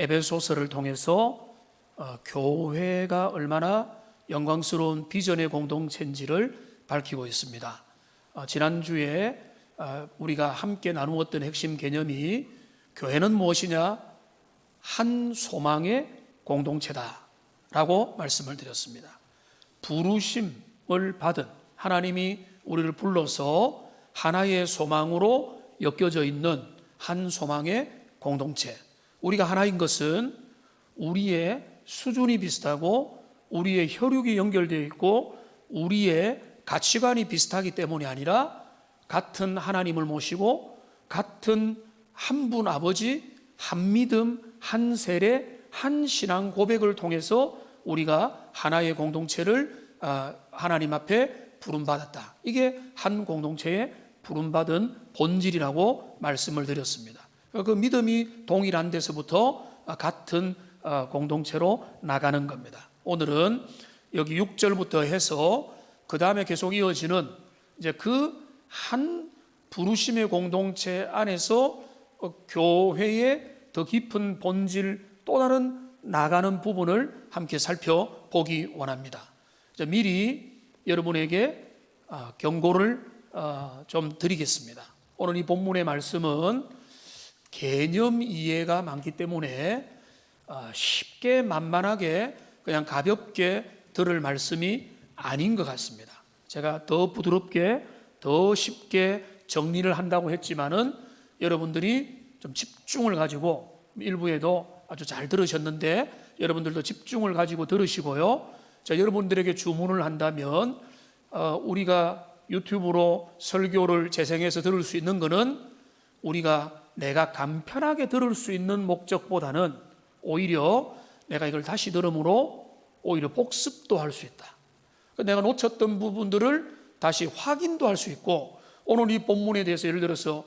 에베소서를 통해서 교회가 얼마나 영광스러운 비전의 공동체인지를 밝히고 있습니다. 지난주에 우리가 함께 나누었던 핵심 개념이 교회는 무엇이냐? 한 소망의 공동체다라고 말씀을 드렸습니다. 부르심을 받은 하나님이 우리를 불러서 하나의 소망으로 엮여져 있는 한 소망의 공동체. 우리가 하나인 것은 우리의 수준이 비슷하고 우리의 혈육이 연결되어 있고 우리의 가치관이 비슷하기 때문이 아니라 같은 하나님을 모시고 같은 한 분 아버지, 한 믿음, 한 세례, 한 신앙 고백을 통해서 우리가 하나의 공동체를 하나님 앞에 부름받았다. 이게 한 공동체의 부름받은 본질이라고 말씀을 드렸습니다. 그 믿음이 동일한 데서부터 같은 공동체로 나가는 겁니다. 오늘은 여기 6절부터 해서 그 다음에 계속 이어지는 이제 그 한 부르심의 공동체 안에서 교회의 더 깊은 본질 또 다른 나가는 부분을 함께 살펴보기 원합니다. 미리 여러분에게 경고를 좀 드리겠습니다. 오늘 이 본문의 말씀은 개념 이해가 많기 때문에 쉽게 만만하게 그냥 가볍게 들을 말씀이 아닌 것 같습니다. 제가 더 부드럽게 더 쉽게 정리를 한다고 했지만은 여러분들이 좀 집중을 가지고 일부에도 아주 잘 들으셨는데 여러분들도 집중을 가지고 들으시고요. 자, 여러분들에게 주문을 한다면 우리가 유튜브로 설교를 재생해서 들을 수 있는 것은 우리가 내가 간편하게 들을 수 있는 목적보다는 오히려 내가 이걸 다시 들음으로 오히려 복습도 할 수 있다. 내가 놓쳤던 부분들을 다시 확인도 할 수 있고 오늘 이 본문에 대해서 예를 들어서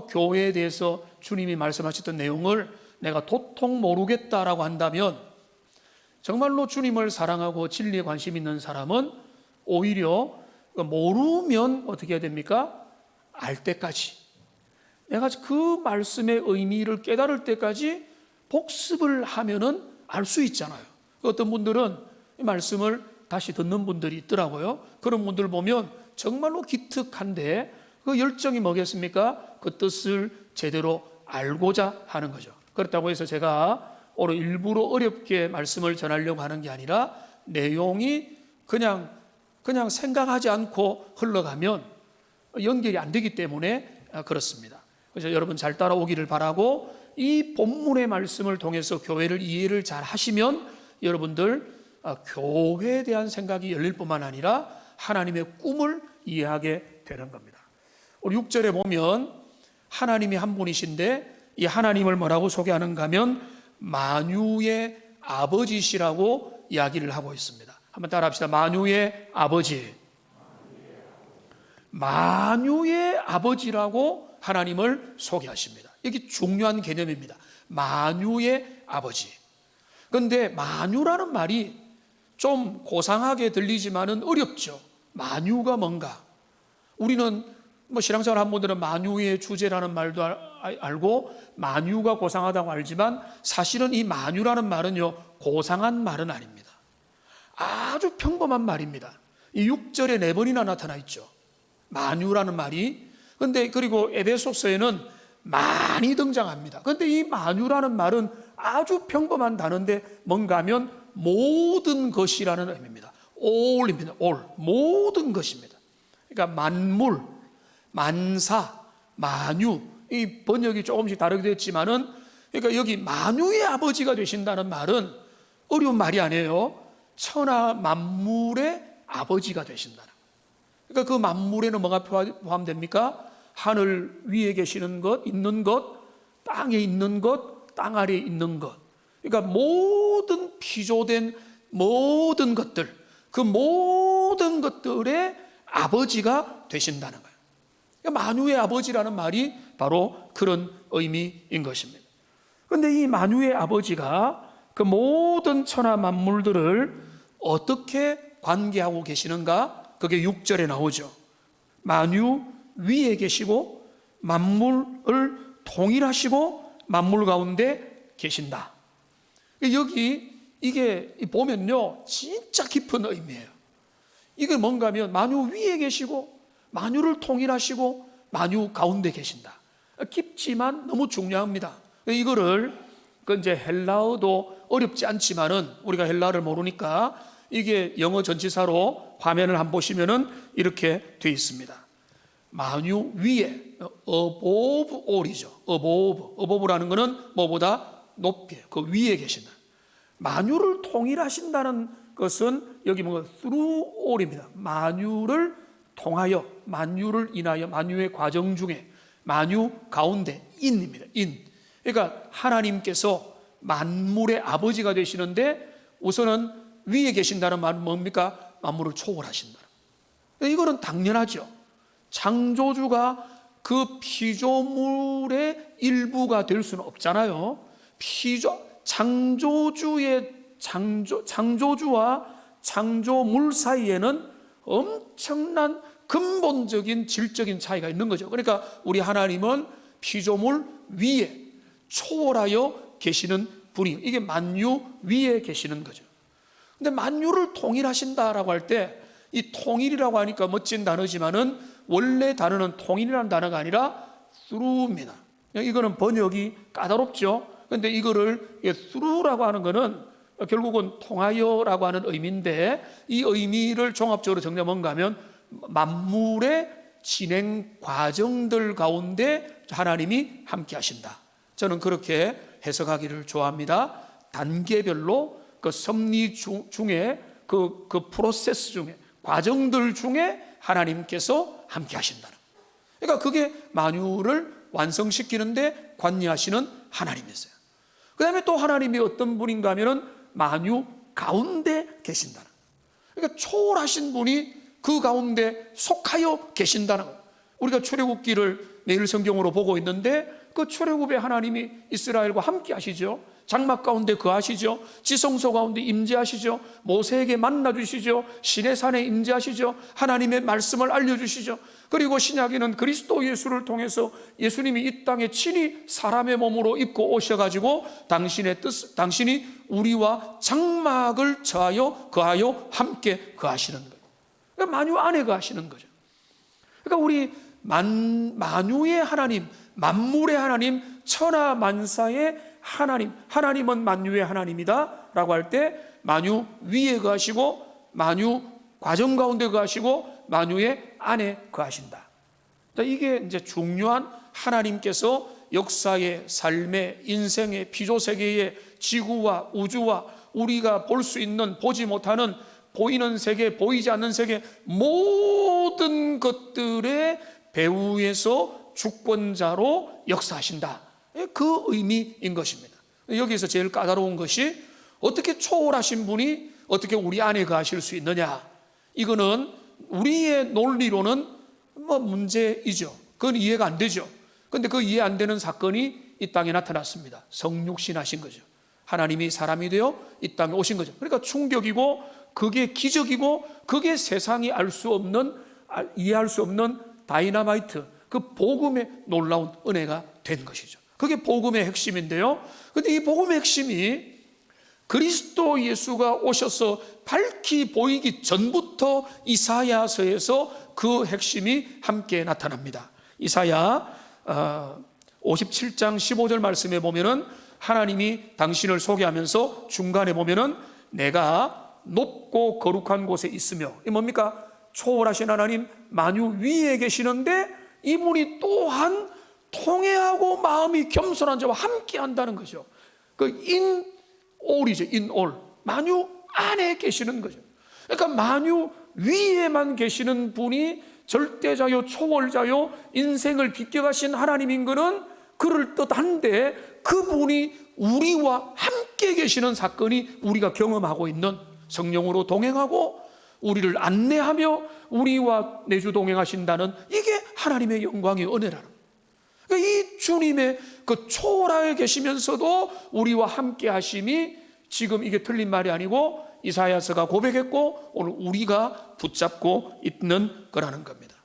교회에 대해서 주님이 말씀하셨던 내용을 내가 도통 모르겠다라고 한다면 정말로 주님을 사랑하고 진리에 관심 있는 사람은 오히려 모르면 어떻게 해야 됩니까? 알 때까지 내가 그 말씀의 의미를 깨달을 때까지 복습을 하면은 알 수 있잖아요. 어떤 분들은 이 말씀을 다시 듣는 분들이 있더라고요. 그런 분들 보면 정말로 기특한데 그 열정이 뭐겠습니까? 그 뜻을 제대로 알고자 하는 거죠. 그렇다고 해서 제가 오늘 일부러 어렵게 말씀을 전하려고 하는 게 아니라 내용이 그냥 생각하지 않고 흘러가면 연결이 안 되기 때문에 그렇습니다. 그래서 여러분 잘 따라오기를 바라고 이 본문의 말씀을 통해서 교회를 이해를 잘 하시면 여러분들 교회에 대한 생각이 열릴 뿐만 아니라 하나님의 꿈을 이해하게 되는 겁니다. 우리 6절에 보면 하나님이 한 분이신데 이 하나님을 뭐라고 소개하는가 하면 만유의 아버지시라고 이야기를 하고 있습니다. 한번 따라 합시다. 만유의 아버지. 만유의 아버지라고 하나님을 소개하십니다. 이게 중요한 개념입니다. 만유의 아버지. 그런데 만유라는 말이 좀 고상하게 들리지만은 어렵죠. 만유가 뭔가? 우리는 신앙생활 한 분들은 만유의 주제라는 말도 알고 만유가 고상하다고 알지만 사실은 이 만유라는 말은요 고상한 말은 아닙니다. 아주 평범한 말입니다. 이 6절에 4번이나 나타나 있죠. 만유라는 말이. 그런데 그리고 에베소서에는 많이 등장합니다. 그런데 이 만유라는 말은 아주 평범한 단어인데 뭔가 하면 모든 것이라는 의미입니다. all입니다. all. 모든 것입니다. 그러니까 만물, 만사, 만유. 이 번역이 조금씩 다르게 됐지만은 그러니까 여기 만유의 아버지가 되신다는 말은 어려운 말이 아니에요. 천하 만물의 아버지가 되신다는. 그러니까 그 만물에는 뭐가 포함됩니까? 하늘 위에 계시는 것, 있는 것, 땅에 있는 것, 땅 아래에 있는 것. 그러니까 모든 피조된 모든 것들, 그 모든 것들의 아버지가 되신다는 거예요. 그러니까 만유의 아버지라는 말이 바로 그런 의미인 것입니다. 그런데 이 만유의 아버지가 그 모든 천하 만물들을 어떻게 관계하고 계시는가? 그게 6절에 나오죠. 만유 위에 계시고 만물을 통일하시고 만물 가운데 계신다. 여기 이게 보면요, 진짜 깊은 의미예요. 이게 뭔가 하면 만유 위에 계시고 만유를 통일하시고 만유 가운데 계신다. 깊지만 너무 중요합니다. 이거를 이제 헬라어도 어렵지 않지만은 우리가 헬라어를 모르니까 이게 영어 전치사로 화면을 한번 보시면은 이렇게 되어 있습니다. 만유 위에, above all이죠. above라는 것은 뭐보다 높이, 그 위에 계신다. 만유를 통일하신다는 것은 여기 뭔가 through all입니다. 만유를 통하여, 만유를 인하여, 만유의 과정 중에, 만유 가운데 in입니다. in. 그러니까 하나님께서 만물의 아버지가 되시는데 우선은 위에 계신다는 말은 뭡니까? 만물을 초월하신다. 이거는 당연하죠. 창조주가 그 피조물의 일부가 될 수는 없잖아요. 창조주와 창조물 사이에는 엄청난 근본적인 질적인 차이가 있는 거죠. 그러니까 우리 하나님은 피조물 위에 초월하여 계시는 분이, 이게 만유 위에 계시는 거죠. 근데 만유를 통일하신다라고 할 때 이 통일이라고 하니까 멋진 단어지만은 원래 단어는 통일이라는 단어가 아니라 through입니다. 이거는 번역이 까다롭죠. 근데 이거를 through라고 하는 거는 결국은 통하여라고 하는 의미인데, 이 의미를 종합적으로 정리하면 뭔가 하면 만물의 진행 과정들 가운데 하나님이 함께 하신다. 저는 그렇게 해석하기를 좋아합니다. 단계별로 그 섭리 중에 그 프로세스 중에, 과정들 중에 하나님께서 함께 하신다는. 그러니까 그게 만유를 완성시키는데 관여하시는 하나님이세요. 그 다음에 또 하나님이 어떤 분인가 하면은 만유 가운데 계신다는. 그러니까 초월하신 분이 그 가운데 속하여 계신다는 거예요. 우리가 출애굽기를 매일 성경으로 보고 있는데 그 출애굽에 하나님이 이스라엘과 함께 하시죠. 장막 가운데 거하시죠. 지성소 가운데 임재하시죠. 모세에게 만나주시죠. 시내산에 임재하시죠. 하나님의 말씀을 알려주시죠. 그리고 신약에는 그리스도 예수를 통해서 예수님이 이 땅에 친히 사람의 몸으로 입고 오셔가지고 당신이 우리와 장막을 거하여 함께 거하시는 거예요. 그러니까 만유 안에 거하시는 거죠. 그러니까 우리 만유의 하나님, 만물의 하나님, 천하만사의 하나님은 만유의 하나님이다 라고 할 때 만유 위에 거하시고 만유 과정 가운데 거하시고 만유의 안에 거하신다. 이게 이제 중요한 하나님께서 역사의, 삶의, 인생의, 피조세계의, 지구와 우주와 우리가 볼 수 있는, 보지 못하는, 보이는 세계, 보이지 않는 세계, 모든 것들의 배후에서 주권자로 역사하신다. 그 의미인 것입니다. 여기서 제일 까다로운 것이 어떻게 초월하신 분이 어떻게 우리 안에 거하실 수 있느냐. 이거는 우리의 논리로는 문제이죠. 그건 이해가 안 되죠. 그런데 그 이해 안 되는 사건이 이 땅에 나타났습니다. 성육신하신 거죠. 하나님이 사람이 되어 이 땅에 오신 거죠. 그러니까 충격이고 그게 기적이고 그게 세상이 알 수 없는, 이해할 수 없는 다이너마이트, 그 복음의 놀라운 은혜가 된 것이죠. 그게 복음의 핵심인데요. 그런데 이 복음의 핵심이 그리스도 예수가 오셔서 밝히 보이기 전부터 이사야서에서 그 핵심이 함께 나타납니다. 이사야 57장 15절 말씀에 보면은 하나님이 당신을 소개하면서 중간에 보면은 내가 높고 거룩한 곳에 있으며, 이 뭡니까? 초월하신 하나님, 만유 위에 계시는데 이분이 또한 통회하고 마음이 겸손한 자와 함께 한다는 거죠. 그 in all이죠. in all. 만유 안에 계시는 거죠. 그러니까 만유 위에만 계시는 분이 절대자요, 초월자요, 인생을 비껴가신 하나님인 것은 그럴듯한데, 그분이 우리와 함께 계시는 사건이 우리가 경험하고 있는, 성령으로 동행하고 우리를 안내하며 우리와 내주 동행하신다는, 이게 하나님의 영광의 은혜라는. 그러니까 이 주님의 그 초월하에 계시면서도 우리와 함께 하심이 지금 이게 틀린 말이 아니고 이사야서가 고백했고 오늘 우리가 붙잡고 있는 거라는 겁니다.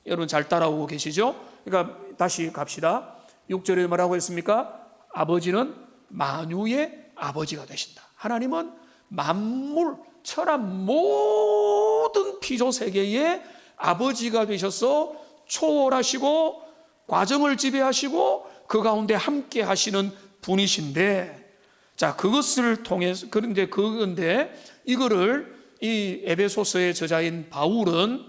여러분 잘 따라오고 계시죠? 그러니까 다시 갑시다. 6절에 뭐라고 했습니까? 아버지는 만유의 아버지가 되신다. 하나님은 만물, 천하 모든 피조세계의 아버지가 되셔서 초월하시고 과정을 지배하시고 그 가운데 함께 하시는 분이신데, 자, 그것을 통해서, 그런데 이거를 이 에베소서의 저자인 바울은,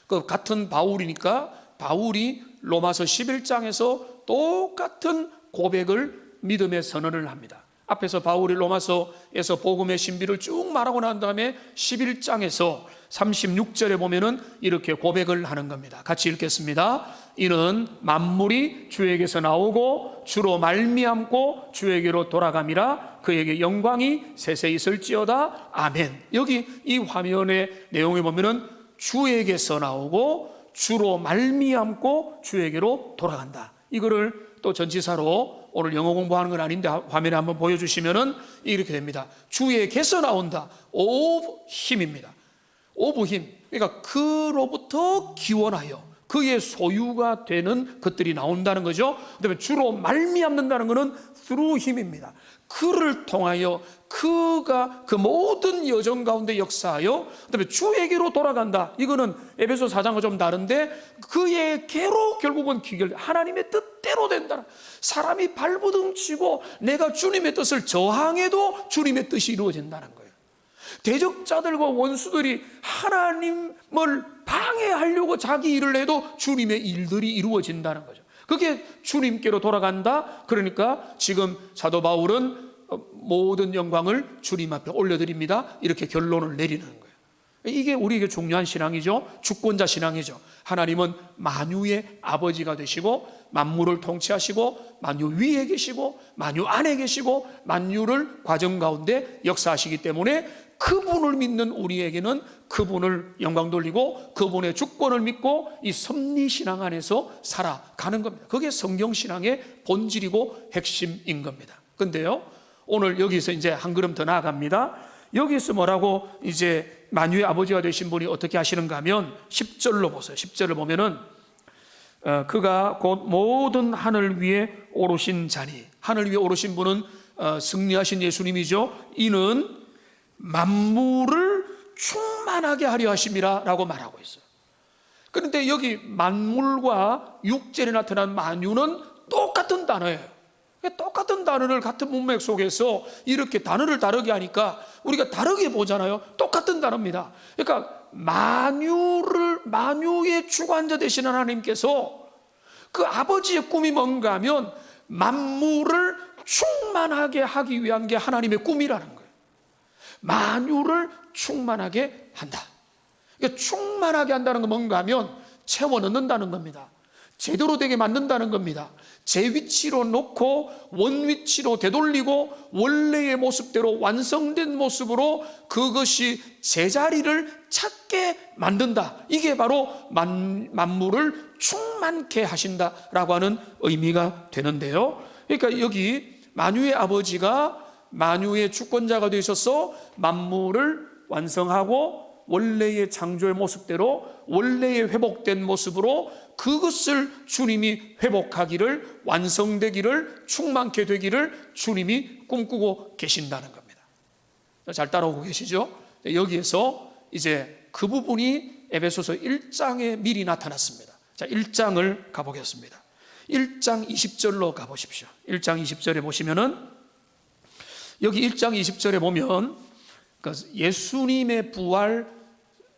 그 같은 바울이니까 바울이 로마서 11장에서 똑같은 고백을 믿음의 선언을 합니다. 앞에서 바울이 로마서에서 복음의 신비를 쭉 말하고 난 다음에 11장에서 36절에 보면은 이렇게 고백을 하는 겁니다. 같이 읽겠습니다. 이는 만물이 주에게서 나오고 주로 말미암고 주에게로 돌아감이라. 그에게 영광이 세세 있을지어다. 아멘. 여기 이 화면의 내용에 보면은 주에게서 나오고 주로 말미암고 주에게로 돌아간다. 이거를 또 전치사로 오늘 영어 공부하는 건 아닌데 화면에 한번 보여주시면은 이렇게 됩니다. 주에게서 나온다. of 힘입니다. of 힘. 그러니까 그로부터 기원하여 그의 소유가 되는 것들이 나온다는 거죠. 그다음에 주로 말미암는다는 것은 through 힘입니다. 그를 통하여 그가 그 모든 여정 가운데 역사하여 그다음에 주에게로 돌아간다. 이거는 에베소 4장과 좀 다른데 그에게로 결국은 귀결, 하나님의 뜻대로 된다. 사람이 발버둥치고 내가 주님의 뜻을 저항해도 주님의 뜻이 이루어진다는 거예요. 대적자들과 원수들이 하나님을 방해하려고 자기 일을 해도 주님의 일들이 이루어진다는 거죠. 그게 주님께로 돌아간다. 그러니까 지금 사도 바울은 모든 영광을 주님 앞에 올려드립니다. 이렇게 결론을 내리는 거예요. 이게 우리에게 중요한 신앙이죠. 주권자 신앙이죠. 하나님은 만유의 아버지가 되시고 만물을 통치하시고 만유 위에 계시고 만유 안에 계시고 만유를 과정 가운데 역사하시기 때문에 그분을 믿는 우리에게는 그분을 영광 돌리고 그분의 주권을 믿고 이 섭리신앙 안에서 살아가는 겁니다. 그게 성경신앙의 본질이고 핵심인 겁니다. 근데요, 오늘 여기서 이제 한 걸음 더 나아갑니다. 여기서 뭐라고 이제 만유의 아버지가 되신 분이 어떻게 하시는가 하면 10절로 보세요. 10절을 보면은 그가 곧 모든 하늘 위에 오르신 자니, 하늘 위에 오르신 분은 승리하신 예수님이죠. 이는 만물을 충만하게 하려 하심이라 라고 말하고 있어요. 그런데 여기 만물과 6절에 나타난 만유는 똑같은 단어예요. 똑같은 단어를 같은 문맥 속에서 이렇게 단어를 다르게 하니까 우리가 다르게 보잖아요. 똑같은 단어입니다. 그러니까 만유의 주관자 되시는 하나님께서 그 아버지의 꿈이 뭔가 하면 만물을 충만하게 하기 위한 게 하나님의 꿈이라는 거예요. 만유를 충만하게 한다. 그러니까 충만하게 한다는 건 뭔가 하면 채워 넣는다는 겁니다. 제대로 되게 만든다는 겁니다. 제 위치로 놓고 원 위치로 되돌리고 원래의 모습대로 완성된 모습으로 그것이 제자리를 찾게 만든다. 이게 바로 만물을 충만케 하신다라고 하는 의미가 되는데요. 그러니까 여기 만유의 아버지가 만유의 주권자가 되셔서 만물을 완성하고 원래의 창조의 모습대로 원래의 회복된 모습으로 그것을 주님이 회복하기를, 완성되기를, 충만케 되기를 주님이 꿈꾸고 계신다는 겁니다. 잘 따라오고 계시죠? 여기에서 이제 그 부분이 에베소서 1장에 미리 나타났습니다. 자, 1장을 가보겠습니다. 1장 20절로 가보십시오. 1장 20절에 보시면은 여기 1장 20절에 보면 예수님의 부활,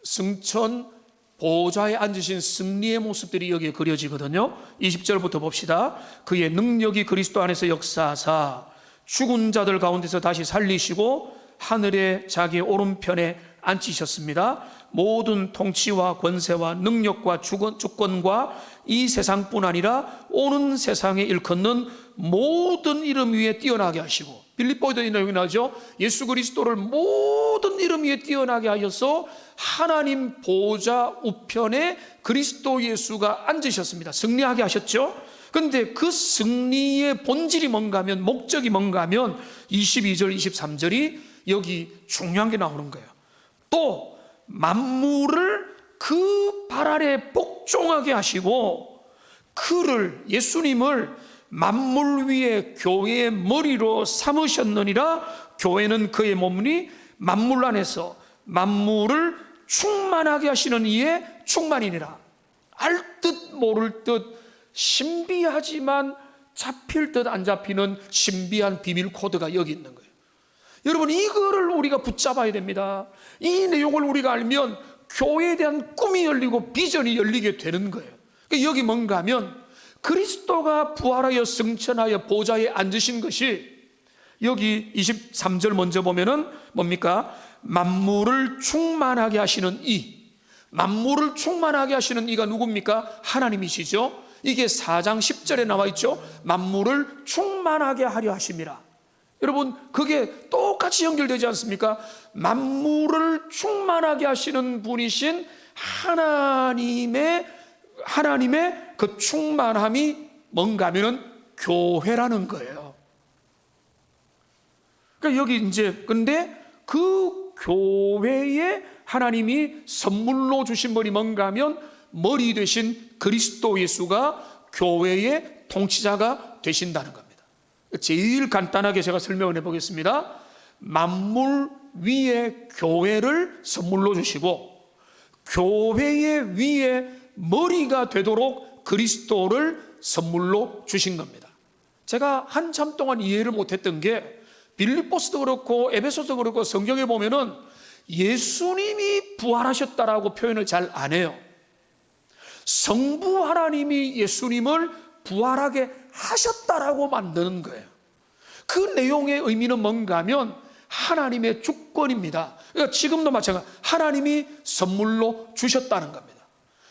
승천, 보좌에 앉으신 승리의 모습들이 여기에 그려지거든요. 20절부터 봅시다. 그의 능력이 그리스도 안에서 역사하사 죽은 자들 가운데서 다시 살리시고 하늘에 자기의 오른편에 앉히셨습니다. 모든 통치와 권세와 능력과 주권과 이 세상뿐 아니라 오는 세상에 일컫는 모든 이름 위에 뛰어나게 하시고, 빌립보에도 이 내용이 나오죠. 예수 그리스도를 모든 이름 위에 뛰어나게 하셔서 하나님 보좌 우편에 그리스도 예수가 앉으셨습니다. 승리하게 하셨죠. 그런데 그 승리의 본질이 뭔가 하면, 목적이 뭔가 하면 22절 23절이 여기 중요한 게 나오는 거예요. 또 만물을 그 발 아래 복종하게 하시고 그를, 예수님을 만물 위에 교회의 머리로 삼으셨느니라. 교회는 그의 몸이니 만물 안에서 만물을 충만하게 하시는 이의 충만이니라. 알 듯 모를 듯 신비하지만 잡힐 듯 안 잡히는 신비한 비밀 코드가 여기 있는 거예요. 여러분, 이거를 우리가 붙잡아야 됩니다. 이 내용을 우리가 알면 교회에 대한 꿈이 열리고 비전이 열리게 되는 거예요. 그러니까 여기 뭔가 하면 그리스도가 부활하여 승천하여 보좌에 앉으신 것이, 여기 23절 먼저 보면은 뭡니까? 만물을 충만하게 하시는 이, 만물을 충만하게 하시는 이가 누굽니까? 하나님이시죠. 이게 4장 10절에 나와 있죠. 만물을 충만하게 하려 하심이라. 여러분, 그게 똑같이 연결되지 않습니까? 만물을 충만하게 하시는 분이신 하나님의 그 충만함이 뭔가 하면은 교회라는 거예요. 그러니까 여기 이제, 근데 그 교회에 하나님이 선물로 주신 분이 뭔가 하면 머리 되신 그리스도 예수가 교회의 통치자가 되신다는 겁니다. 제일 간단하게 제가 설명을 해보겠습니다. 만물 위에 교회를 선물로 주시고 교회의 위에 머리가 되도록 그리스도를 선물로 주신 겁니다. 제가 한참 동안 이해를 못했던 게, 빌립보서도 그렇고 에베소서도 그렇고 성경에 보면은 예수님이 부활하셨다라고 표현을 잘 안 해요. 성부 하나님이 예수님을 부활하게 하셨다라고 만드는 거예요. 그 내용의 의미는 뭔가 하면 하나님의 주권입니다. 그러니까 지금도 마찬가지로 하나님이 선물로 주셨다는 겁니다.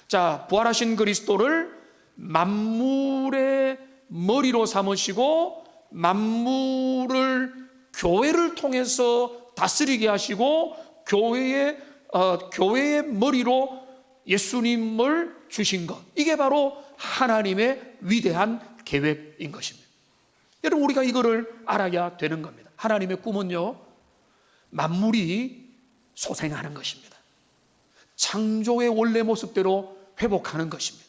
자, 부활하신 그리스도를 만물의 머리로 삼으시고 만물을 교회를 통해서 다스리게 하시고 교회의 머리로 예수님을 주신 것, 이게 바로 하나님의 위대한 계획인 것입니다. 여러분, 우리가 이거를 알아야 되는 겁니다. 하나님의 꿈은요, 만물이 소생하는 것입니다. 창조의 원래 모습대로 회복하는 것입니다.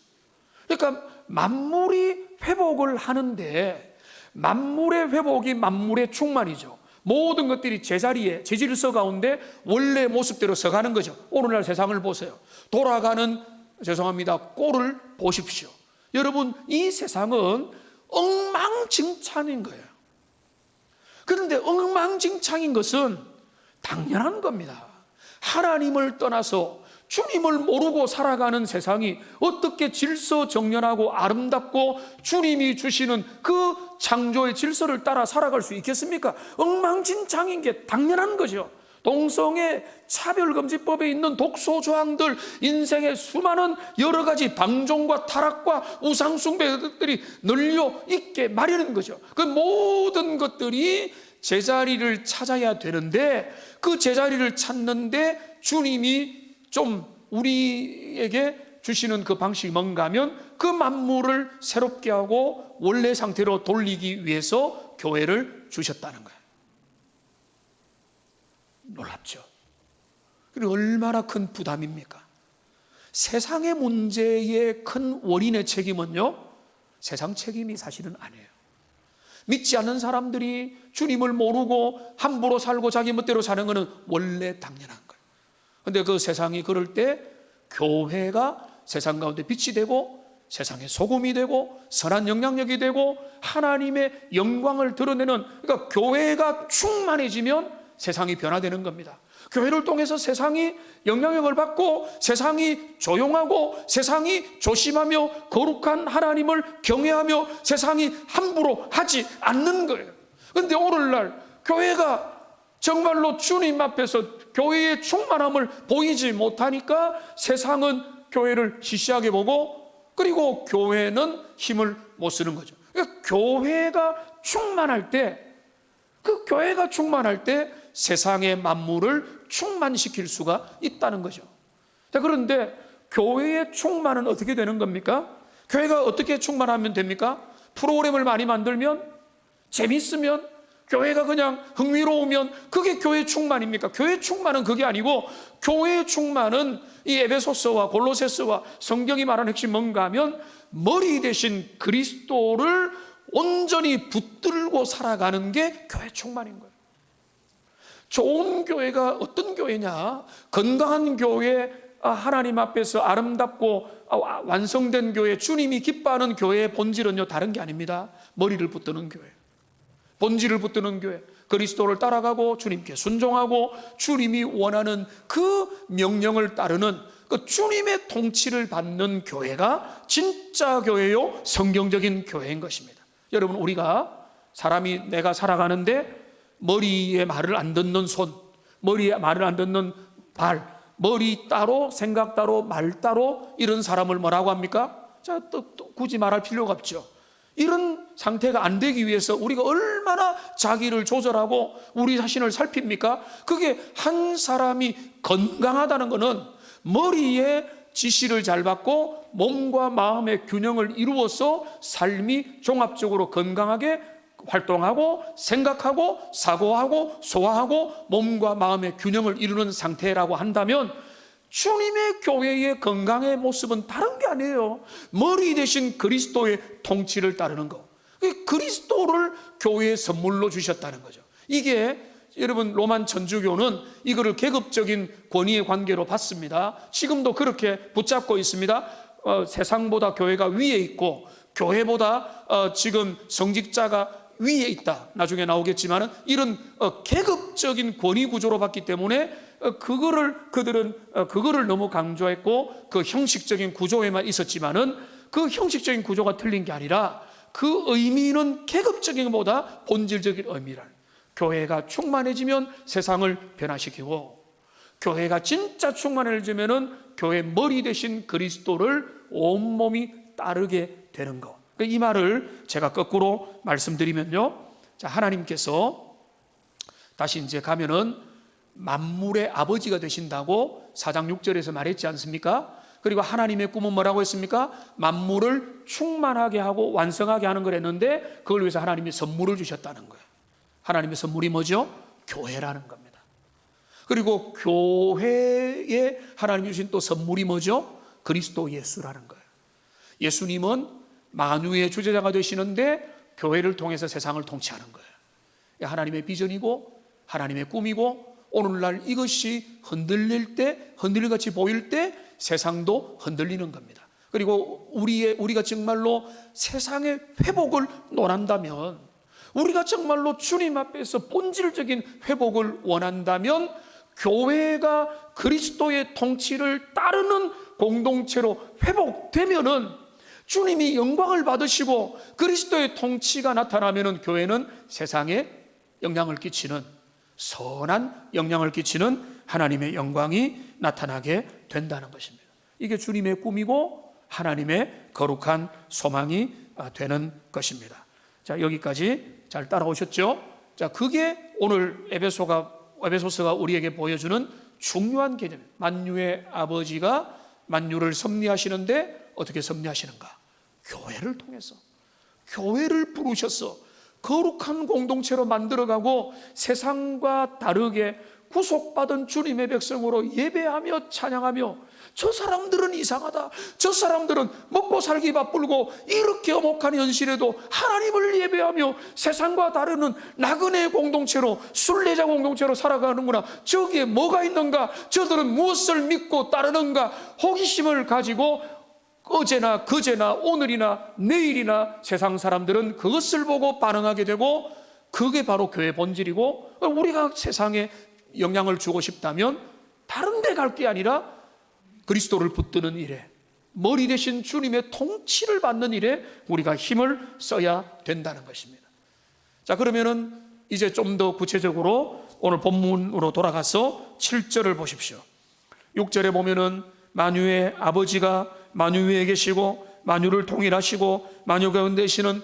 그러니까 만물이 회복을 하는데, 만물의 회복이 만물의 충만이죠. 모든 것들이 제자리에, 제질서 가운데 원래 모습대로 서가는 거죠. 오늘날 세상을 보세요. 돌아가는, 죄송합니다, 꼴을 보십시오. 여러분, 이 세상은 엉망진창인 거예요. 그런데 엉망진창인 것은 당연한 겁니다. 하나님을 떠나서 주님을 모르고 살아가는 세상이 어떻게 질서정연하고 아름답고 주님이 주시는 그 창조의 질서를 따라 살아갈 수 있겠습니까? 엉망진창인 게 당연한 거죠. 동성애 차별금지법에 있는 독소조항들, 인생의 수많은 여러 가지 방종과 타락과 우상숭배들이 널려 있게 마련인 거죠. 그 모든 것들이 제자리를 찾아야 되는데, 그 제자리를 찾는데 주님이 좀 우리에게 주시는 그 방식이 뭔가 하면 그 만물을 새롭게 하고 원래 상태로 돌리기 위해서 교회를 주셨다는 거예요. 놀랍죠? 그리고 얼마나 큰 부담입니까? 세상의 문제의 큰 원인의 책임은요, 세상 책임이 사실은 아니에요. 믿지 않는 사람들이 주님을 모르고 함부로 살고 자기 멋대로 사는 것은 원래 당연한 거예요. 그런데 그 세상이 그럴 때 교회가 세상 가운데 빛이 되고 세상의 소금이 되고 선한 영향력이 되고 하나님의 영광을 드러내는, 그러니까 교회가 충만해지면 세상이 변화되는 겁니다. 교회를 통해서 세상이 영향력을 받고 세상이 조용하고 세상이 조심하며 거룩한 하나님을 경외하며 세상이 함부로 하지 않는 거예요. 그런데 오늘날 교회가 정말로 주님 앞에서 교회의 충만함을 보이지 못하니까 세상은 교회를 시시하게 보고, 그리고 교회는 힘을 못 쓰는 거죠. 그러니까 교회가 충만할 때, 그 교회가 충만할 때 세상의 만물을 충만시킬 수가 있다는 거죠. 자, 그런데 교회의 충만은 어떻게 되는 겁니까? 교회가 어떻게 충만하면 됩니까? 프로그램을 많이 만들면, 재밌으면, 교회가 그냥 흥미로우면 그게 교회 충만입니까? 교회 충만은 그게 아니고, 교회의 충만은 이 에베소서와 골로새서와 성경이 말하는 핵심 뭔가 하면 머리 대신 그리스도를 온전히 붙들고 살아가는 게 교회 충만인 거예요. 좋은 교회가 어떤 교회냐? 건강한 교회, 하나님 앞에서 아름답고 완성된 교회, 주님이 기뻐하는 교회의 본질은요, 다른 게 아닙니다. 머리를 붙드는 교회, 본질을 붙드는 교회, 그리스도를 따라가고 주님께 순종하고 주님이 원하는 그 명령을 따르는 그 주님의 통치를 받는 교회가 진짜 교회요, 성경적인 교회인 것입니다. 여러분, 우리가 사람이 내가 살아가는데 머리에 말을 안 듣는 손, 머리에 말을 안 듣는 발, 머리 따로 생각 따로 말 따로 이런 사람을 뭐라고 합니까? 자, 또 굳이 말할 필요가 없죠. 이런 상태가 안 되기 위해서 우리가 얼마나 자기를 조절하고 우리 자신을 살핍니까? 그게 한 사람이 건강하다는 것은 머리에 지시를 잘 받고 몸과 마음의 균형을 이루어서 삶이 종합적으로 건강하게 활동하고 생각하고 사고하고 소화하고 몸과 마음의 균형을 이루는 상태라고 한다면 주님의 교회의 건강의 모습은 다른 게 아니에요. 머리 대신 그리스도의 통치를 따르는 거. 그리스도를 교회의 선물로 주셨다는 거죠. 이게 여러분, 로만 천주교는 이거를 계급적인 권위의 관계로 봤습니다. 지금도 그렇게 붙잡고 있습니다. 세상보다 교회가 위에 있고 교회보다 지금 성직자가 위에 있다. 나중에 나오겠지만 이런 계급적인 권위 구조로 봤기 때문에 그들은 그거를 너무 강조했고 그 형식적인 구조에만 있었지만은 그 형식적인 구조가 틀린 게 아니라 그 의미는 계급적인 것보다 본질적인 의미란, 교회가 충만해지면 세상을 변화시키고 교회가 진짜 충만해지면은 교회 머리 대신 그리스도를 온몸이 따르게 되는 것. 이 말을 제가 거꾸로 말씀드리면요, 자, 하나님께서 다시 이제 가면은 만물의 아버지가 되신다고 4장 6절에서 말했지 않습니까? 그리고 하나님의 꿈은 뭐라고 했습니까? 만물을 충만하게 하고 완성하게 하는 걸 했는데 그걸 위해서 하나님이 선물을 주셨다는 거예요. 하나님의 선물이 뭐죠? 교회라는 겁니다. 그리고 교회에 하나님이 주신 또 선물이 뭐죠? 그리스도 예수라는 거예요. 예수님은 만유의 주제자가 되시는데 교회를 통해서 세상을 통치하는 거예요. 하나님의 비전이고 하나님의 꿈이고 오늘날 이것이 흔들릴 때, 흔들릴같이 보일 때 세상도 흔들리는 겁니다. 그리고 우리가 정말로 세상의 회복을 논한다면, 우리가 정말로 주님 앞에서 본질적인 회복을 원한다면 교회가 그리스도의 통치를 따르는 공동체로 회복되면은 주님이 영광을 받으시고 그리스도의 통치가 나타나면은 교회는 세상에 영향을 끼치는, 선한 영향을 끼치는 하나님의 영광이 나타나게 된다는 것입니다. 이게 주님의 꿈이고 하나님의 거룩한 소망이 되는 것입니다. 자, 여기까지 잘 따라오셨죠? 자, 그게 오늘 에베소서가 우리에게 보여주는 중요한 개념입니다. 만유의 아버지가 만유를 섭리하시는데 어떻게 섭리하시는가? 교회를 통해서, 교회를 부르셔서 거룩한 공동체로 만들어가고 세상과 다르게 구속받은 주님의 백성으로 예배하며 찬양하며, 저 사람들은 이상하다, 저 사람들은 먹고 살기 바쁘고 이렇게 엄혹한 현실에도 하나님을 예배하며 세상과 다르는 나그네 공동체로, 순례자 공동체로 살아가는구나, 저기에 뭐가 있는가, 저들은 무엇을 믿고 따르는가, 호기심을 가지고 어제나 그제나 오늘이나 내일이나 세상 사람들은 그것을 보고 반응하게 되고, 그게 바로 교회의 본질이고, 우리가 세상에 영향을 주고 싶다면 다른 데 갈 게 아니라 그리스도를 붙드는 일에, 머리 대신 주님의 통치를 받는 일에 우리가 힘을 써야 된다는 것입니다. 자, 그러면은 이제 좀 더 구체적으로 오늘 본문으로 돌아가서 7절을 보십시오. 6절에 보면은 만유의 아버지가 만유 위에 계시고 만유를 통일하시고 만유 가운데 계시는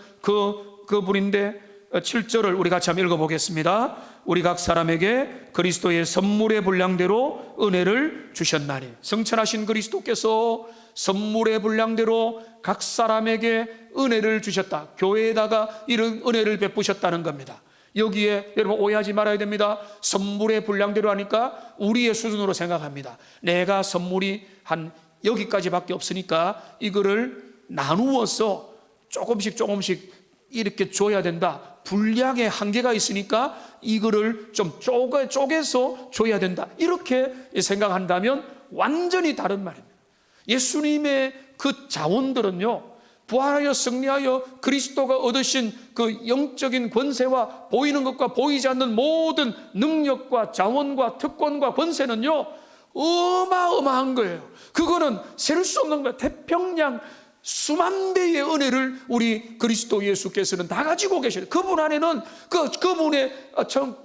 그분인데 7절을 우리 같이 한번 읽어보겠습니다. 우리 각 사람에게 그리스도의 선물의 분량대로 은혜를 주셨나니. 성천하신 그리스도께서 선물의 분량대로 각 사람에게 은혜를 주셨다. 교회에다가 이런 은혜를 베푸셨다는 겁니다. 여기에 여러분 오해하지 말아야 됩니다. 선물의 분량대로 하니까 우리의 수준으로 생각합니다. 내가 선물이 한 여기까지밖에 없으니까 이거를 나누어서 조금씩 이렇게 줘야 된다. 분량의 한계가 있으니까 이거를 좀 쪼개서 줘야 된다. 이렇게 생각한다면 완전히 다른 말입니다. 예수님의 그 자원들은요, 부활하여 승리하여 그리스도가 얻으신 그 영적인 권세와 보이는 것과 보이지 않는 모든 능력과 자원과 특권과 권세는요, 어마어마한 거예요. 그거는 셀 수 없는 거예요. 태평양 수만 배의 은혜를 우리 그리스도 예수께서는 다 가지고 계셔요. 그분 안에는 그분의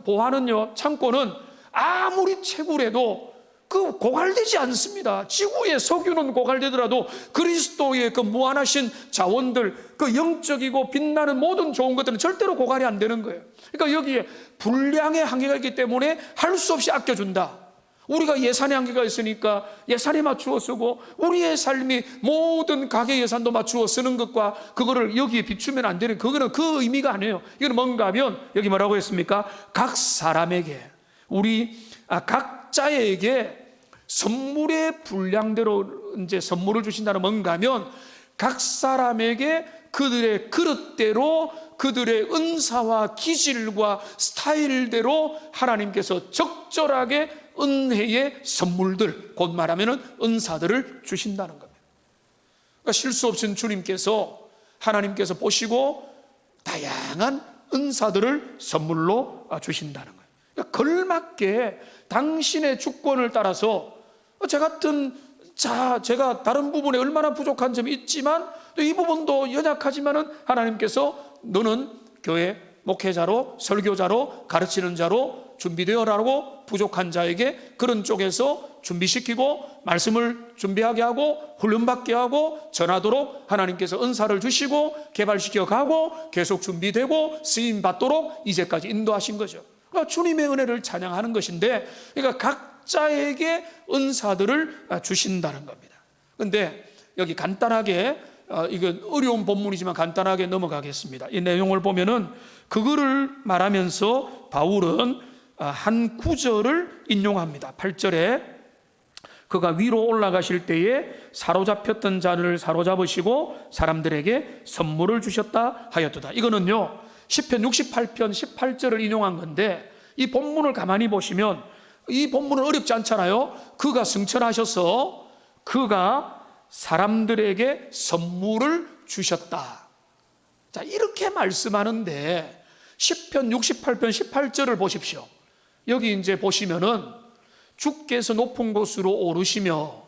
보화는요, 창고는 아무리 채굴해도 그 고갈되지 않습니다. 지구의 석유는 고갈되더라도 그리스도의 그 무한하신 자원들, 그 영적이고 빛나는 모든 좋은 것들은 절대로 고갈이 안 되는 거예요. 그러니까 여기에 분량의 한계가 있기 때문에 할 수 없이 아껴준다. 우리가 예산의 한계가 있으니까 예산에 맞추어 쓰고, 우리의 삶이 모든 가계 예산도 맞추어 쓰는 것과 그거를 여기에 비추면 안 되는, 그거는 그 의미가 아니에요. 이건 뭔가 하면 여기 뭐라고 했습니까? 각 사람에게, 각자에게 선물의 분량대로 이제 선물을 주신다는 뭔가 하면, 각 사람에게 그들의 그릇대로 그들의 은사와 기질과 스타일대로 하나님께서 적절하게 은혜의 선물들, 곧 말하면 은사들을 주신다는 겁니다. 그러니까 실수 없인 주님께서, 하나님께서 보시고 다양한 은사들을 선물로 주신다는 거예요. 그러니까 걸맞게 당신의 주권을 따라서 제가 다른 부분에 얼마나 부족한 점이 있지만 또 이 부분도 연약하지만은 하나님께서 너는 교회 목회자로, 설교자로, 가르치는 자로 준비되어라고 부족한 자에게 그런 쪽에서 준비시키고 말씀을 준비하게 하고 훈련받게 하고 전하도록 하나님께서 은사를 주시고 개발시켜 가고 계속 준비되고 쓰임받도록 이제까지 인도하신 거죠. 그러니까 주님의 은혜를 찬양하는 것인데, 그러니까 각자에게 은사들을 주신다는 겁니다. 그런데 여기 간단하게, 이건 어려운 본문이지만 간단하게 넘어가겠습니다. 이 내용을 보면은 그거를 말하면서 바울은 한 구절을 인용합니다. 8절에 그가 위로 올라가실 때에 사로잡혔던 자를 사로잡으시고 사람들에게 선물을 주셨다 하였도다. 이거는요, 시편 68편 18절을 인용한 건데, 이 본문을 가만히 보시면 이 본문은 어렵지 않잖아요. 그가 승천하셔서 그가 사람들에게 선물을 주셨다. 자, 이렇게 말씀하는데 시편 68편 18절을 보십시오. 여기 이제 보시면은 주께서 높은 곳으로 오르시며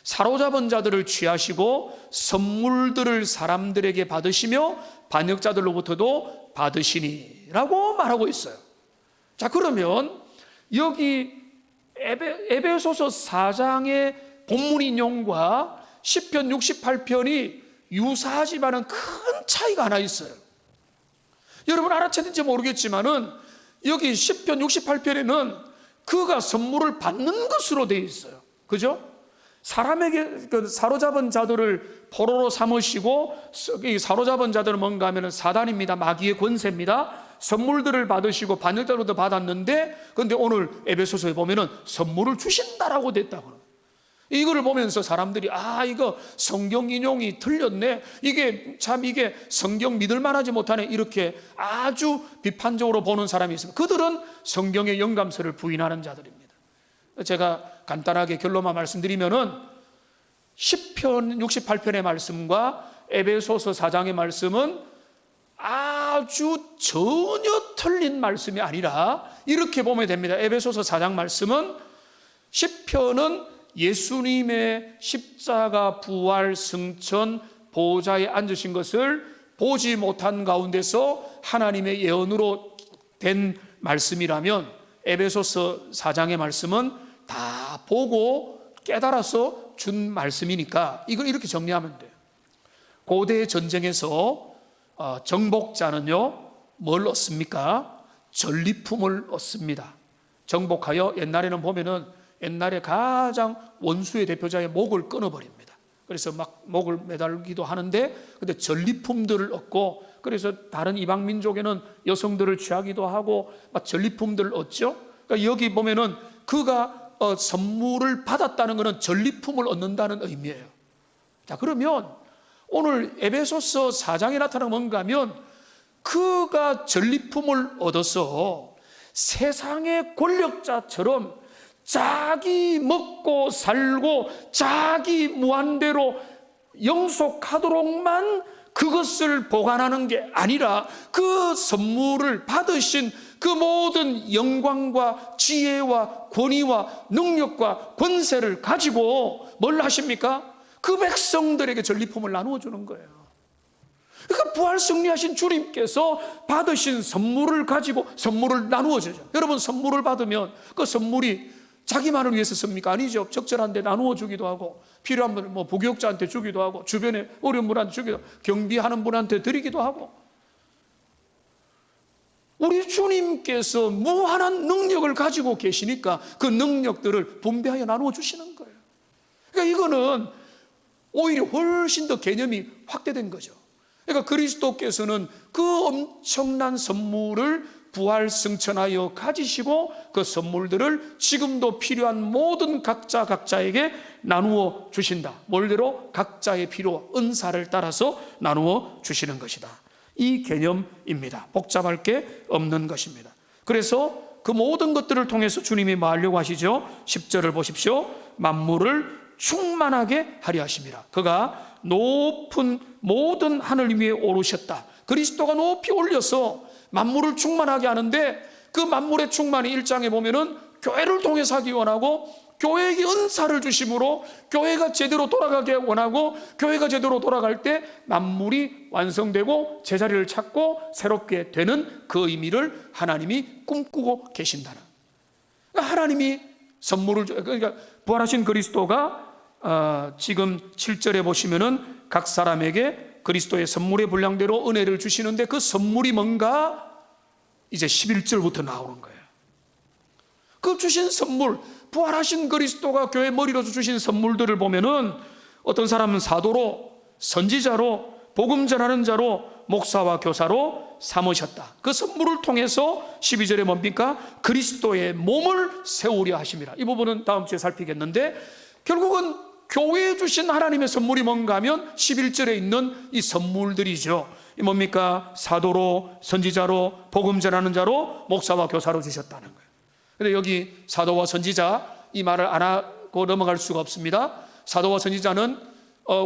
사로잡은 자들을 취하시고 선물들을 사람들에게 받으시며 반역자들로부터도 받으시니 라고 말하고 있어요. 자, 그러면 여기 에베소서 4장의 본문 인용과 시편 68편이 유사하지만은 큰 차이가 하나 있어요. 여러분 알아챘는지 모르겠지만은 여기 시편 68편에는 그가 선물을 받는 것으로 되어 있어요. 그죠? 사람에게 사로잡은 자들을 포로로 삼으시고, 이 사로잡은 자들은 뭔가 하면 사단입니다. 마귀의 권세입니다. 선물들을 받으시고 반역자로도 받았는데, 그런데 오늘 에베소서에 보면은 선물을 주신다라고 됐다고. 이거를 보면서 사람들이 이거 성경 인용이 틀렸네, 이게 성경 믿을 만하지 못하네, 이렇게 아주 비판적으로 보는 사람이 있습니다. 그들은 성경의 영감서를 부인하는 자들입니다. 제가 간단하게 결론만 말씀드리면은 시편 68편의 말씀과 에베소서 4장의 말씀은 아주 전혀 틀린 말씀이 아니라 이렇게 보면 됩니다. 에베소서 4장 말씀은, 시편은 예수님의 십자가 부활 승천 보좌에 앉으신 것을 보지 못한 가운데서 하나님의 예언으로 된 말씀이라면, 에베소서 4장의 말씀은 다 보고 깨달아서 준 말씀이니까 이걸 이렇게 정리하면 돼요. 고대 전쟁에서 정복자는요 뭘 얻습니까? 전리품을 얻습니다. 정복하여 옛날에는 보면은 옛날에 가장 원수의 대표자의 목을 끊어버립니다. 그래서 막 목을 매달기도 하는데, 근데 전리품들을 얻고, 그래서 다른 이방 민족에는 여성들을 취하기도 하고 막 전리품들을 얻죠. 그러니까 여기 보면은 그가 선물을 받았다는 것은 전리품을 얻는다는 의미예요. 자, 그러면 오늘 에베소서 4장에 나타나는 뭔가 하면 그가 전리품을 얻어서 세상의 권력자처럼 자기 먹고 살고 자기 무한대로 영속하도록만 그것을 보관하는 게 아니라 그 선물을 받으신 그 모든 영광과 지혜와 권위와 능력과 권세를 가지고 뭘 하십니까? 그 백성들에게 전리품을 나누어 주는 거예요. 그러니까 부활 승리하신 주님께서 받으신 선물을 가지고 선물을 나누어 주죠. 여러분, 선물을 받으면 그 선물이 자기만을 위해서 씁니까? 아니죠. 적절한데 나누어 주기도 하고, 필요한 분, 부교육자한테 주기도 하고, 주변에 어려운 분한테 주기도 하고, 경비하는 분한테 드리기도 하고. 우리 주님께서 무한한 능력을 가지고 계시니까 그 능력들을 분배하여 나누어 주시는 거예요. 그러니까 이거는 오히려 훨씬 더 개념이 확대된 거죠. 그러니까 그리스도께서는 그 엄청난 선물을 부활 승천하여 가지시고 그 선물들을 지금도 필요한 모든 각자에게 나누어 주신다. 뭘대로? 각자의 필요, 은사를 따라서 나누어 주시는 것이다. 이 개념입니다. 복잡할 게 없는 것입니다. 그래서 그 모든 것들을 통해서 주님이 뭐 하려고 하시죠? 10절을 보십시오. 만물을 충만하게 하려 하심이라. 그가 높은 모든 하늘 위에 오르셨다. 그리스도가 높이 올려서 만물을 충만하게 하는데, 그 만물의 충만이 1장에 보면은 교회를 통해서 하기 원하고, 교회에게 은사를 주심으로 교회가 제대로 돌아가게 원하고, 교회가 제대로 돌아갈 때 만물이 완성되고 제자리를 찾고 새롭게 되는 그 의미를 하나님이 꿈꾸고 계신다는, 하나님이 선물을, 그러니까 부활하신 그리스도가 지금 7절에 보시면은 각 사람에게 그리스도의 선물의 분량대로 은혜를 주시는데, 그 선물이 뭔가 이제 11절부터 나오는 거예요. 그 주신 선물, 부활하신 그리스도가 교회 머리로 주신 선물들을 보면은 어떤 사람은 사도로, 선지자로, 복음 전하는 자로, 목사와 교사로 삼으셨다. 그 선물을 통해서 12절에 뭡니까? 그리스도의 몸을 세우려 하심이라. 이 부분은 다음 주에 살피겠는데, 결국은 교회에 주신 하나님의 선물이 뭔가 하면 11절에 있는 이 선물들이죠. 이 뭡니까? 사도로, 선지자로, 복음 전하는 자로, 목사와 교사로 주셨다는 거예요. 근데 여기 사도와 선지자, 이 말을 안 하고 넘어갈 수가 없습니다. 사도와 선지자는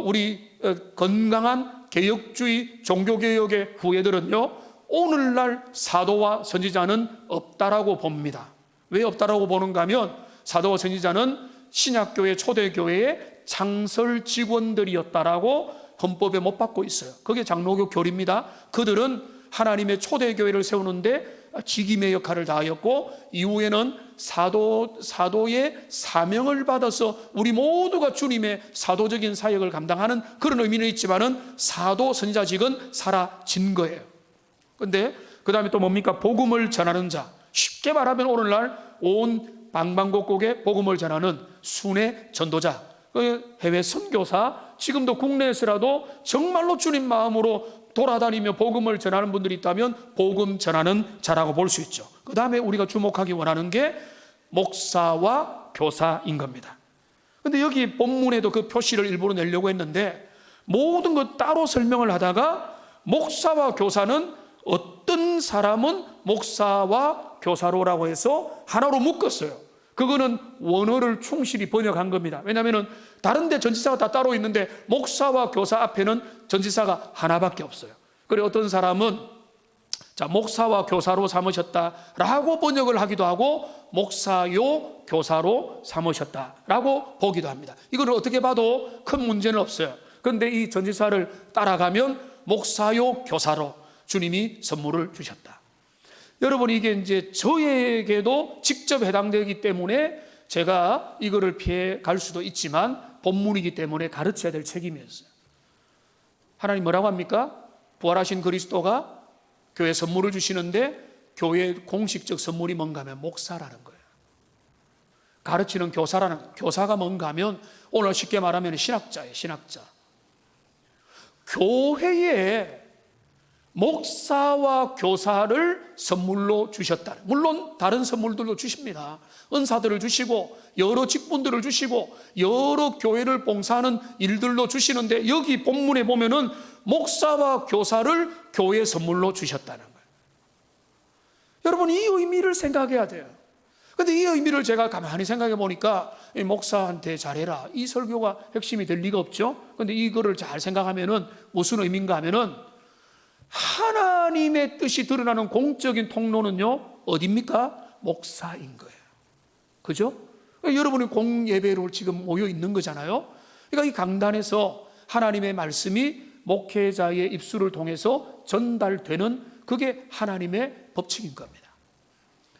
우리 건강한 개혁주의 종교개혁의 후예들은요, 오늘날 사도와 선지자는 없다라고 봅니다. 왜 없다라고 보는가 하면, 사도와 선지자는 신약교회 초대교회의 창설 직원들이었다라고 헌법에 못 박고 있어요. 그게 장로교 교리입니다. 그들은 하나님의 초대교회를 세우는데 직임의 역할을 다하였고, 이후에는 사도의 사명을 받아서 우리 모두가 주님의 사도적인 사역을 감당하는 그런 의미는 있지만은 사도 선지자직은 사라진 거예요. 근데 그 다음에 또 뭡니까? 복음을 전하는 자. 쉽게 말하면 오늘날 온 방방곡곡에 복음을 전하는 순회 전도자, 해외 선교사, 지금도 국내에서라도 정말로 주님 마음으로 돌아다니며 복음을 전하는 분들이 있다면 복음 전하는 자라고 볼 수 있죠. 그 다음에 우리가 주목하기 원하는 게 목사와 교사인 겁니다. 근데 여기 본문에도 그 표시를 일부러 내려고 했는데, 모든 것 따로 설명을 하다가 목사와 교사는 어떤 사람은 목사와 교사로라고 해서 하나로 묶었어요. 그거는 원어를 충실히 번역한 겁니다. 왜냐하면 다른 데 전치사가 다 따로 있는데 목사와 교사 앞에는 전치사가 하나밖에 없어요. 그리고 어떤 사람은 목사와 교사로 삼으셨다라고 번역을 하기도 하고, 목사요 교사로 삼으셨다라고 보기도 합니다. 이거는 어떻게 봐도 큰 문제는 없어요. 그런데 이 전치사를 따라가면 목사요 교사로 주님이 선물을 주셨다. 여러분, 이게 이제 저에게도 직접 해당되기 때문에 제가 이거를 피해 갈 수도 있지만 본문이기 때문에 가르쳐야 될 책임이었어요. 하나님 뭐라고 합니까? 부활하신 그리스도가 교회 선물을 주시는데, 교회 공식적 선물이 뭔가 하면 목사라는 거예요. 가르치는 교사가 뭔가 하면 오늘 쉽게 말하면 신학자예요. 신학자. 교회에 목사와 교사를 선물로 주셨다. 물론 다른 선물들도 주십니다. 은사들을 주시고 여러 직분들을 주시고 여러 교회를 봉사하는 일들로 주시는데, 여기 본문에 보면은 목사와 교사를 교회 선물로 주셨다는 거예요. 여러분, 이 의미를 생각해야 돼요. 근데 이 의미를 제가 가만히 생각해 보니까 목사한테 잘해라, 이 설교가 핵심이 될 리가 없죠. 근데 이거를 잘 생각하면은 무슨 의미인가 하면은, 하나님의 뜻이 드러나는 공적인 통로는요, 어디입니까? 목사인 거예요. 그죠? 여러분이 공예배로 지금 모여 있는 거잖아요. 그러니까 이 강단에서 하나님의 말씀이 목회자의 입술을 통해서 전달되는, 그게 하나님의 법칙인 겁니다.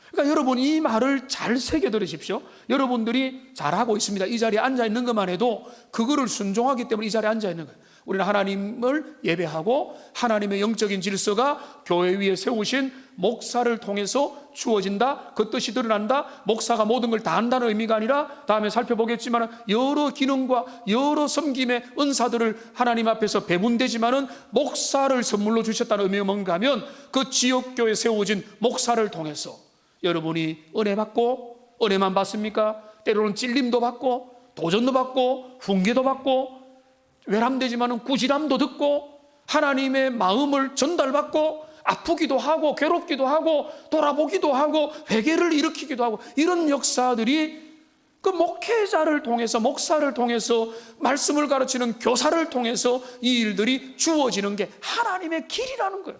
그러니까 여러분, 이 말을 잘 새겨 들으십시오. 여러분들이 잘하고 있습니다. 이 자리에 앉아 있는 것만 해도 그거를 순종하기 때문에 이 자리에 앉아 있는 거예요. 우리는 하나님을 예배하고 하나님의 영적인 질서가 교회 위에 세우신 목사를 통해서 주어진다. 그 뜻이 드러난다. 목사가 모든 걸 다 한다는 의미가 아니라, 다음에 살펴보겠지만 여러 기능과 여러 섬김의 은사들을 하나님 앞에서 배분되지만은 목사를 선물로 주셨다는 의미가 뭔가 하면, 그 지역교회에 세워진 목사를 통해서 여러분이 은혜 받고, 은혜만 받습니까? 때로는 찔림도 받고 도전도 받고 훈계도 받고 외람되지만은 꾸지람도 듣고 하나님의 마음을 전달받고 아프기도 하고 괴롭기도 하고 돌아보기도 하고 회개를 일으키기도 하고, 이런 역사들이 그 목회자를 통해서, 목사를 통해서, 말씀을 가르치는 교사를 통해서 이 일들이 주어지는 게 하나님의 길이라는 거예요.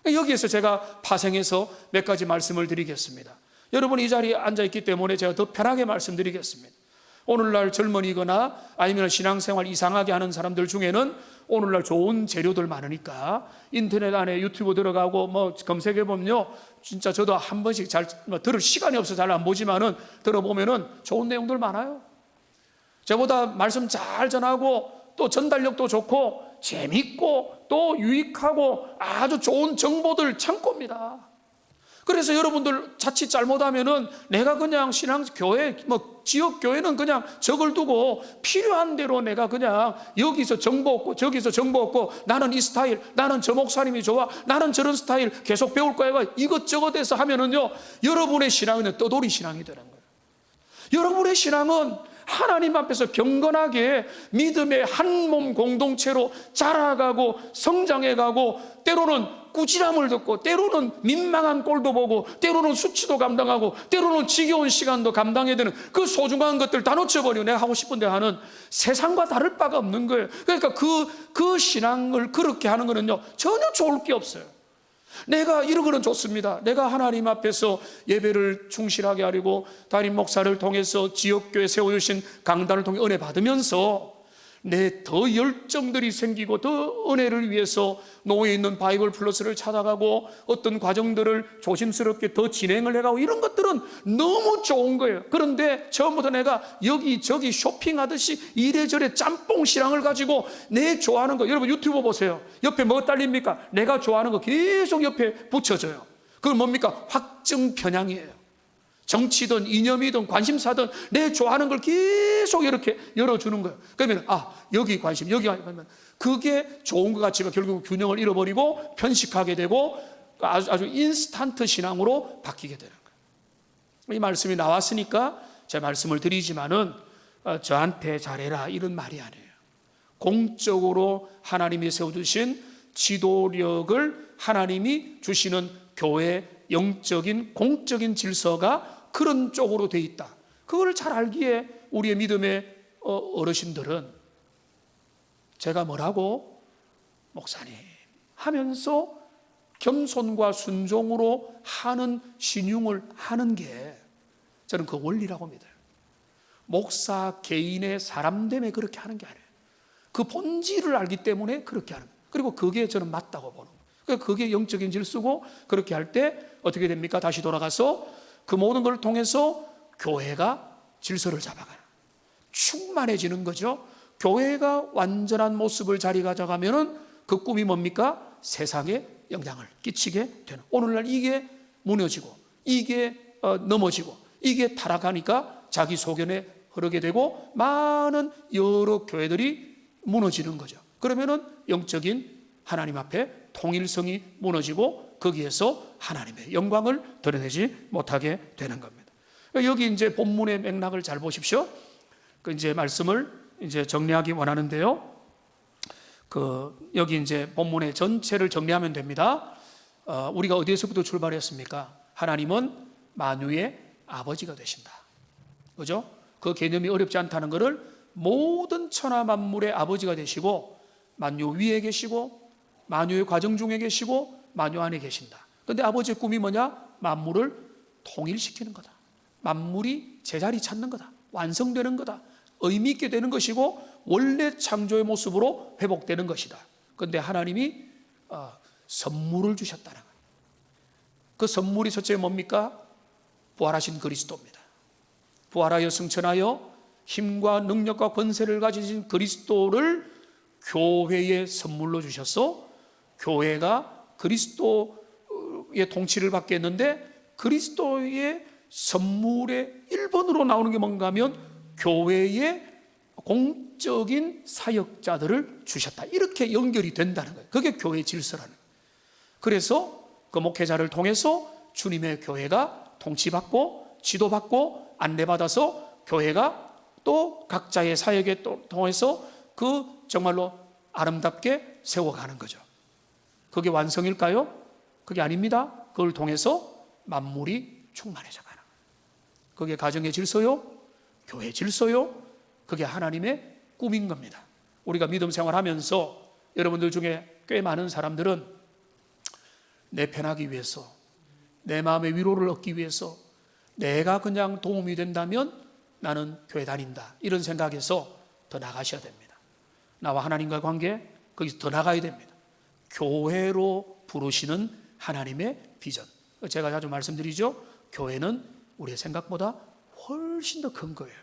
여기에서 제가 파생해서 몇 가지 말씀을 드리겠습니다. 여러분, 이 자리에 앉아있기 때문에 제가 더 편하게 말씀드리겠습니다. 오늘날 젊은이거나 아니면 신앙생활 이상하게 하는 사람들 중에는 오늘날 좋은 재료들 많으니까 인터넷 안에 유튜브 들어가고 뭐 검색해보면요, 진짜 저도 한 번씩 잘 들을 시간이 없어서 잘 안 보지만은 들어보면은 좋은 내용들 많아요. 저보다 말씀 잘 전하고 또 전달력도 좋고 재밌고 또 유익하고 아주 좋은 정보들 창고입니다. 그래서 여러분들 자칫 잘못하면은 내가 그냥 신앙교회, 지역 교회는 그냥 적을 두고 필요한 대로 내가 그냥 여기서 정보 얻고 저기서 정보 얻고, 나는 이 스타일, 나는 저 목사님이 좋아, 나는 저런 스타일 계속 배울 거야, 이것저것 해서 하면은요, 여러분의 신앙은 떠돌이 신앙이 되는 거예요. 여러분의 신앙은 하나님 앞에서 경건하게 믿음의 한 몸 공동체로 자라가고 성장해가고, 때로는 꾸지람을 듣고 때로는 민망한 꼴도 보고 때로는 수치도 감당하고 때로는 지겨운 시간도 감당해야 되는, 그 소중한 것들 다 놓쳐버리고 내가 하고 싶은데 하는, 세상과 다를 바가 없는 거예요. 그러니까 그 신앙을 그렇게 하는 거는요, 전혀 좋을 게 없어요. 내가 이런 거는 좋습니다. 내가 하나님 앞에서 예배를 충실하게 하려고 담임 목사를 통해서 지역교회 세워주신 강단을 통해 은혜 받으면서 내 더 열정들이 생기고 더 은혜를 위해서 노예 있는 바이블 플러스를 찾아가고 어떤 과정들을 조심스럽게 더 진행을 해가고, 이런 것들은 너무 좋은 거예요. 그런데 처음부터 내가 여기저기 쇼핑하듯이 이래저래 짬뽕 신앙을 가지고 내 좋아하는 거, 여러분 유튜브 보세요. 옆에 뭐 딸립니까? 내가 좋아하는 거 계속 옆에 붙여줘요. 그건 뭡니까? 확증 편향이에요. 정치든 이념이든 관심사든 내 좋아하는 걸 계속 이렇게 열어주는 거예요. 그러면 여기 관심, 여기 관심, 그게 좋은 것 같지만 결국 균형을 잃어버리고 편식하게 되고 아주 인스턴트 신앙으로 바뀌게 되는 거예요. 이 말씀이 나왔으니까 제 말씀을 드리지만은 저한테 잘해라 이런 말이 아니에요. 공적으로 하나님이 세워주신 지도력을 하나님이 주시는 교회 영적인 공적인 질서가 그런 쪽으로 돼 있다. 그걸 잘 알기에 우리의 믿음의 어르신들은 제가 뭐라고 목사님 하면서 겸손과 순종으로 하는 신용을 하는 게 저는 그 원리라고 믿어요. 목사 개인의 사람됨에 그렇게 하는 게 아니에요. 그 본질을 알기 때문에 그렇게 하는 거예요. 그리고 그게 저는 맞다고 보는 거예요. 그러니까 그게 영적인 질서고, 그렇게 할 때 어떻게 됩니까? 다시 돌아가서 그 모든 걸 통해서 교회가 질서를 잡아가는, 충만해지는 거죠. 교회가 완전한 모습을 자리 가져가면은 그 꿈이 뭡니까? 세상에 영향을 끼치게 되는. 오늘날 이게 무너지고 이게 넘어지고 이게 타락하니까 자기 소견에 흐르게 되고 많은 여러 교회들이 무너지는 거죠. 그러면은 영적인 하나님 앞에 통일성이 무너지고 거기에서 하나님의 영광을 드러내지 못하게 되는 겁니다. 여기 이제 본문의 맥락을 잘 보십시오. 그 이제 말씀을 이제 정리하기 원하는데요. 여기 이제 본문의 전체를 정리하면 됩니다. 우리가 어디에서부터 출발했습니까? 하나님은 만유의 아버지가 되신다. 그죠? 그 개념이 어렵지 않다는 것을 모든 천하 만물의 아버지가 되시고 만유 위에 계시고 만유의 과정 중에 계시고 만유 안에 계신다. 그런데 아버지의 꿈이 뭐냐? 만물을 통일시키는 거다. 만물이 제자리 찾는 거다. 완성되는 거다. 의미 있게 되는 것이고 원래 창조의 모습으로 회복되는 것이다. 그런데 하나님이 선물을 주셨다는 거예요. 그 선물이 첫째 뭡니까? 부활하신 그리스도입니다. 부활하여 승천하여 힘과 능력과 권세를 가지신 그리스도를 교회에 선물로 주셔서 교회가 그리스도의 통치를 받게 했는데 그리스도의 선물의 1번으로 나오는 게 뭔가 하면 교회의 공적인 사역자들을 주셨다. 이렇게 연결이 된다는 거예요. 그게 교회의 질서라는 거예요. 그래서 그 목회자를 통해서 주님의 교회가 통치받고 지도받고 안내받아서 교회가 또 각자의 사역에 통해서 그 정말로 아름답게 세워가는 거죠. 그게 완성일까요? 그게 아닙니다. 그걸 통해서 만물이 충만해져 가는 거예요. 그게 가정의 질서요, 교회 질서요, 그게 하나님의 꿈인 겁니다. 우리가 믿음 생활하면서 여러분들 중에 꽤 많은 사람들은 내 편하기 위해서, 내 마음의 위로를 얻기 위해서 내가 그냥 도움이 된다면 나는 교회 다닌다, 이런 생각에서 더 나가셔야 됩니다. 나와 하나님과의 관계, 거기서 더 나가야 됩니다. 교회로 부르시는 하나님의 비전. 제가 자주 말씀드리죠. 교회는 우리의 생각보다 훨씬 더 큰 거예요.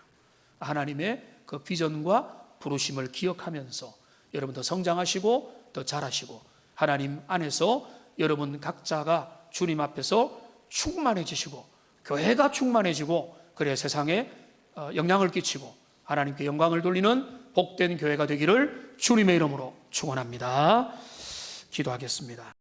하나님의 그 비전과 부르심을 기억하면서 여러분 더 성장하시고 더 잘하시고 하나님 안에서 여러분 각자가 주님 앞에서 충만해지시고 교회가 충만해지고 그래야 세상에 영향을 끼치고 하나님께 영광을 돌리는 복된 교회가 되기를 주님의 이름으로 축원합니다. 기도하겠습니다.